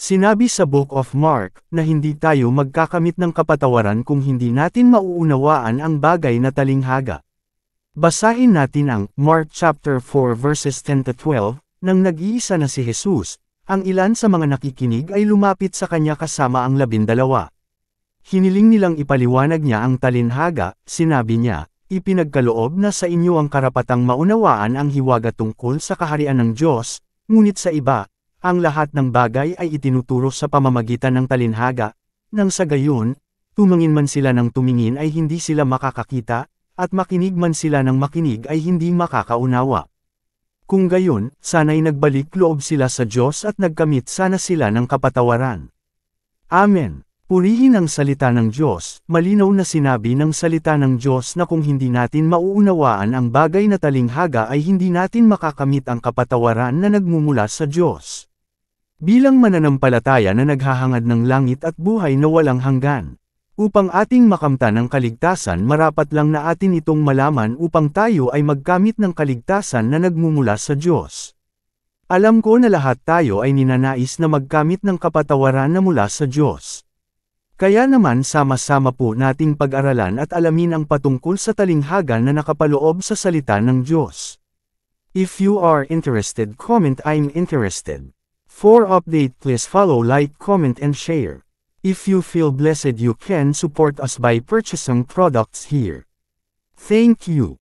Sinabi sa Book of Mark na hindi tayo magkakamit ng kapatawaran kung hindi natin mauunawaan ang bagay na talinghaga. Basahin natin ang Mark chapter 4 verses 10 to 12, nang nag-iisa na si Jesus, ang ilan sa mga nakikinig ay lumapit sa kanya kasama ang 12. Hiniling nilang ipaliwanag niya ang talinhaga, sinabi niya, ipinagkaloob na sa inyo ang karapatang maunawaan ang hiwaga tungkol sa kaharian ng Diyos, ngunit sa iba, ang lahat ng bagay ay itinuturo sa pamamagitan ng talinhaga, nang sa gayon, tumingin man sila ng tumingin ay hindi sila makakakita, at makinig man sila ng makinig ay hindi makakaunawa. Kung gayon, sana'y nagbalik loob sila sa Diyos at nagkamit sana sila ng kapatawaran. Amen. Purihin ang salita ng Diyos. Malinaw na sinabi ng salita ng Diyos na kung hindi natin mauunawaan ang bagay na talinghaga ay hindi natin makakamit ang kapatawaran na nagmumula sa Diyos. Bilang mananampalataya na naghahangad ng langit at buhay na walang hanggan. Upang ating makamtan ang kaligtasan, marapat lang na atin itong malaman upang tayo ay magkamit ng kaligtasan na nagmumula sa Diyos. Alam ko na lahat tayo ay ninanais na magkamit ng kapatawaran na mula sa Diyos. Kaya naman sama-sama po nating pag-aralan at alamin ang patungkol sa talinghaga na nakapaloob sa salita ng Diyos. If you are interested, comment I'm interested. For update, please follow, like, comment and share. If you feel blessed, you can support us by purchasing products here. Thank you.